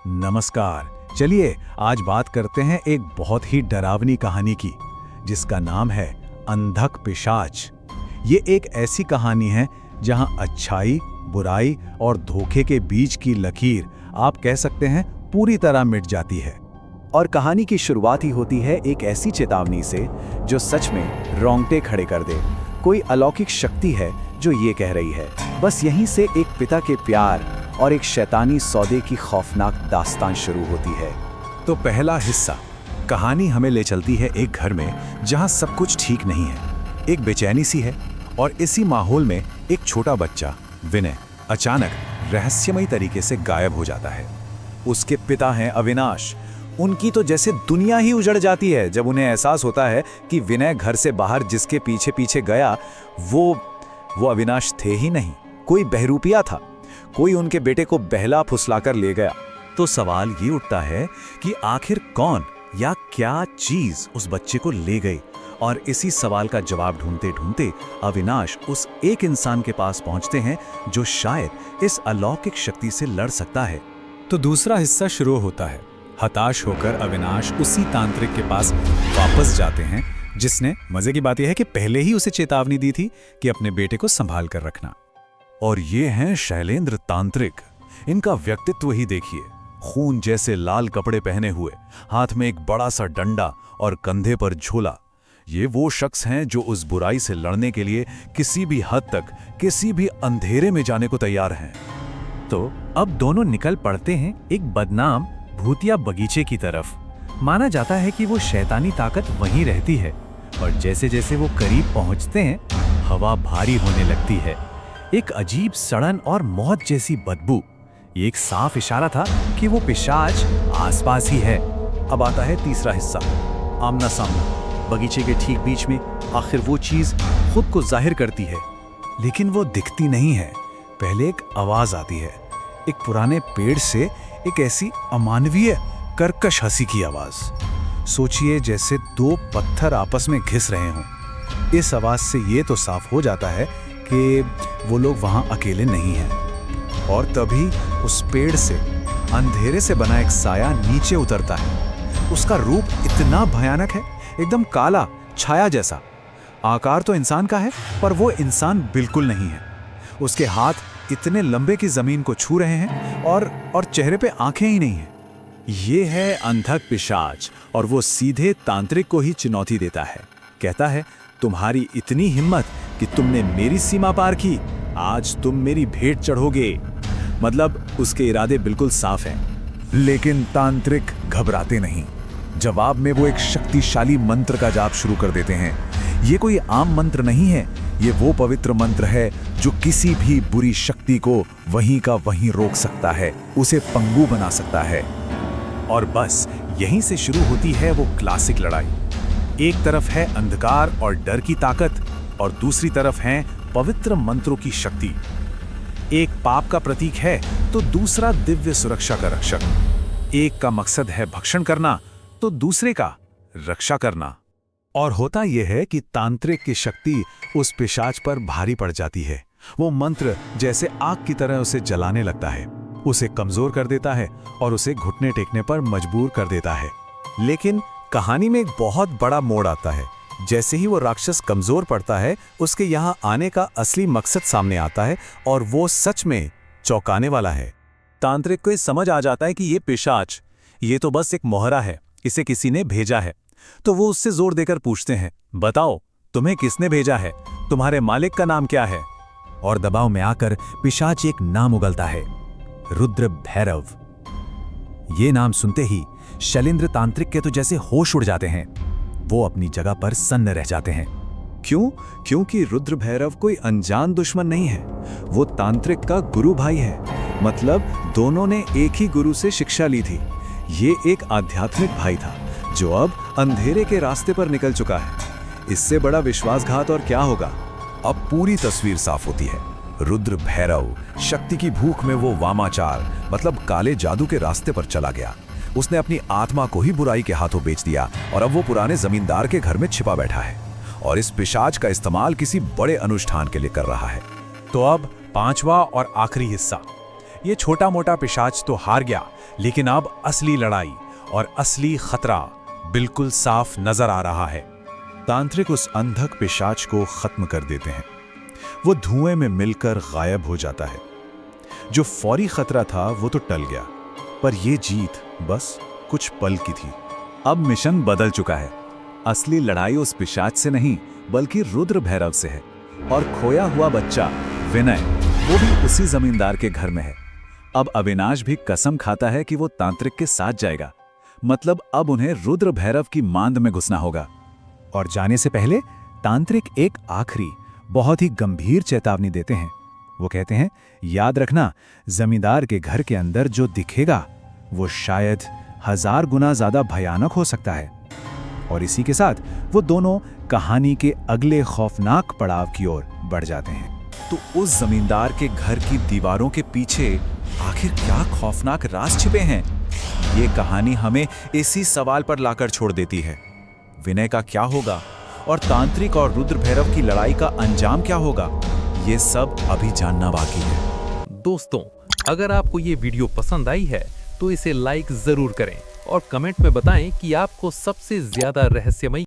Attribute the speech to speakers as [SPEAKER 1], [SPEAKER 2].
[SPEAKER 1] नमस्कार। चलिए आज बात करते हैं एक बहुत ही डरावनी कहानी की, जिसका नाम है अंधक पिशाच। ये एक ऐसी कहानी है जहां अच्छाई, बुराई और धोखे के बीच की लकीर आप कह सकते हैं पूरी तरह मिट जाती है।
[SPEAKER 2] और कहानी की शुरुआत ही होती है एक ऐसी चेतावनी से जो सच में रोंगटे खड़े कर दे। कोई अलौकिक शक्ति है जो ये कह रही है। बस यहीं से एक पिता के प्यार और एक शैतानी सौदे की खौफनाक दास्तान शुरू होती है।
[SPEAKER 1] तो पहला हिस्सा, कहानी हमें ले चलती है एक घर में जहां सब कुछ ठीक नहीं है। एक बेचैनी सी है और इसी माहौल में एक छोटा बच्चा विनय अचानक रहस्यमयी तरीके से गायब हो जाता है। उसके पिता हैं अविनाश। उनकी तो जैसे दुनिया ही उजड़ जाती है जब उन्हें एहसास होता है कि विनय घर से बाहर जिसके पीछे पीछे गया वो अविनाश थे ही नहीं, कोई बहरूपिया था। कोई उनके बेटे को बहला फुसलाकर ले गया। तो सवाल ये उठता है कि आखिर कौन या क्या चीज उस बच्चे को ले गई। और इसी सवाल का जवाब ढूंढते ढूंढते अविनाश उस एक इंसान के पास पहुंचते हैं जो शायद इस अलौकिक शक्ति से लड़ सकता है। तो दूसरा हिस्सा शुरू होता है। हताश होकर अविनाश उसी तांत्रिक के पास वापस जाते हैं जिसने, मजे की बात यह है कि पहले ही उसे चेतावनी दी थी कि अपने बेटे को संभाल कर रखना। और ये हैं शैलेंद्र तांत्रिक। इनका व्यक्तित्व ही देखिए, खून जैसे लाल कपड़े पहने हुए, हाथ में एक बड़ा सा डंडा और कंधे पर झोला। ये वो शख्स हैं जो उस बुराई से लड़ने के लिए किसी भी हद तक, किसी भी अंधेरे में जाने को तैयार हैं।
[SPEAKER 3] तो अब दोनों निकल पड़ते हैं एक बदनाम भूतिया बगीचे की तरफ। माना जाता है कि वो शैतानी ताकत वहीं रहती है और जैसे जैसे वो करीब पहुंचते हैं, हवा भारी होने लगती है। एक अजीब सड़न और मौत जैसी बदबू। ये एक साफ इशारा था कि वो पिशाच आसपास ही है।
[SPEAKER 2] अब आता है तीसरा हिस्सा, आमना सामना। बगीचे के ठीक बीच में आखिर वो चीज खुद को जाहिर करती है,
[SPEAKER 1] लेकिन वो दिखती नहीं है। पहले एक आवाज आती है, एक पुराने पेड़ से एक ऐसी अमानवीय कर्कश हंसी की आवाज। सोचिए जैसे दो पत्थर आपस में घिस रहे हों। इस आवाज से ये तो साफ हो जाता है कि वो लोग वहां अकेले नहीं हैं। और तभी उस पेड़ से अंधेरे से बना एक साया नीचे उतरता है। उसका रूप इतना भयानक है, एकदम काला छाया जैसा। आकार तो इंसान का है पर वो इंसान बिल्कुल नहीं है। उसके हाथ इतने लंबे कि जमीन को छू रहे हैं और चेहरे पे आंखें ही नहीं हैं। ये है अंधक पिशाच और वो सीधे तांत्रिक को ही चुनौती देता है। कहता है, तुम्हारी इतनी हिम्मत कि तुमने मेरी सीमा पार की, आज तुम मेरी भेंट चढ़ोगे। मतलब उसके इरादे बिल्कुल साफ हैं। लेकिन तांत्रिक घबराते नहीं। जवाब में वो एक शक्तिशाली मंत्र का जाप शुरू कर देते हैं। ये कोई आम मंत्र नहीं है, ये वो पवित्र मंत्र है जो किसी भी बुरी शक्ति को वहीं का वहीं रोक सकता है, उसे पंगु बना सकता है। और बस यहीं से शुरू होती है वो क्लासिक लड़ाई। एक तरफ है अंधकार और डर की ताकत और दूसरी तरफ है पवित्र मंत्रों की शक्ति। एक पाप का प्रतीक है तो दूसरा दिव्य सुरक्षा का रक्षक। एक का मकसद है भक्षण करना तो दूसरे का रक्षा करना। और होता यह है कि तांत्रिक की शक्ति उस पिशाच पर भारी पड़ जाती है। वो मंत्र जैसे आग की तरह उसे जलाने लगता है, उसे कमजोर कर देता है और उसे घुटने टेकने पर मजबूर कर देता है। लेकिन कहानी में एक बहुत बड़ा मोड़ आता है। जैसे ही वो राक्षस कमजोर पड़ता है, उसके यहाँ आने का असली मकसद सामने आता है और वो सच में चौंकाने वाला है। तांत्रिक को समझ आ जाता है कि ये पिशाच, ये तो बस एक मोहरा है, इसे किसी ने भेजा है। तो वो उससे जोर देकर पूछते हैं, बताओ तुम्हें किसने भेजा है, तुम्हारे मालिक का नाम क्या है। और दबाव में आकर पिशाच एक नाम उगलता है, रुद्र भैरव। ये नाम सुनते ही शैलेंद्र तांत्रिक के तो जैसे होश उड़ जाते हैं। वो अपनी जगह पर सन्न रह जाते हैं। क्यों? क्योंकि रुद्र भैरव कोई अनजान दुश्मन नहीं है, वो तांत्रिक का गुरु भाई है। मतलब दोनों ने एक ही गुरु से शिक्षा ली थी। ये एक आध्यात्मिक भाई था जो अब अंधेरे के रास्ते पर निकल चुका है। इससे बड़ा विश्वासघात और क्या होगा। अब पूरी तस्वीर साफ होती है। रुद्र भैरव शक्ति की भूख में वो वामाचार मतलब काले जादू के रास्ते पर चला गया। उसने अपनी आत्मा को ही बुराई के हाथों बेच दिया और अब वो पुराने जमींदार के घर में छिपा बैठा है और इस पिशाच का इस्तेमाल किसी बड़े अनुष्ठान के लिए कर रहा है। तो अब पांचवा और आखिरी हिस्सा, ये छोटा मोटा पिशाच तो हार गया, लेकिन अब असली लड़ाई और असली खतरा बिल्कुल साफ नजर आ रहा है। तांत्रिक उस अंधक पिशाच को खत्म कर देते हैं। वो धुएं में मिलकर गायब हो जाता है। जो फौरी खतरा था वो तो टल गया, पर ये जीत बस कुछ पल की थी।
[SPEAKER 2] अब मिशन बदल चुका है। असली लड़ाई उस पिशाच से नहीं बल्कि रुद्र भैरव से है। और खोया हुआ बच्चा विनय, वो भी उसी जमींदार के घर में है। अब अविनाश भी कसम खाता है कि वो तांत्रिक के साथ जाएगा। मतलब अब उन्हें रुद्र भैरव की मांद में घुसना होगा।
[SPEAKER 1] और जाने से पहले तांत्रिक एक आखिरी बहुत ही गंभीर चेतावनी देते हैं। वो कहते हैं, याद रखना, जमींदार के घर के अंदर जो दिखेगा वो शायद 1000 गुना ज्यादा भयानक हो सकता है। और इसी के साथ वो दोनों कहानी के अगले खौफनाक पड़ाव की ओर बढ़ जाते हैं।
[SPEAKER 2] तो उस जमींदार के घर की दीवारों के पीछे आखिर क्या खौफनाक राज छिपे हैं? ये कहानी हमें इसी सवाल पर लाकर छोड़ देती है। विनय का क्या होगा और तांत्रिक और रुद्र भैरव की लड़ाई का अंजाम क्या होगा, ये सब अभी जानना बाकी है।
[SPEAKER 4] दोस्तों, अगर आपको ये वीडियो पसंद आई है तो इसे लाइक जरूर करें और कमेंट में बताएं कि आपको सबसे ज्यादा रहस्यमयी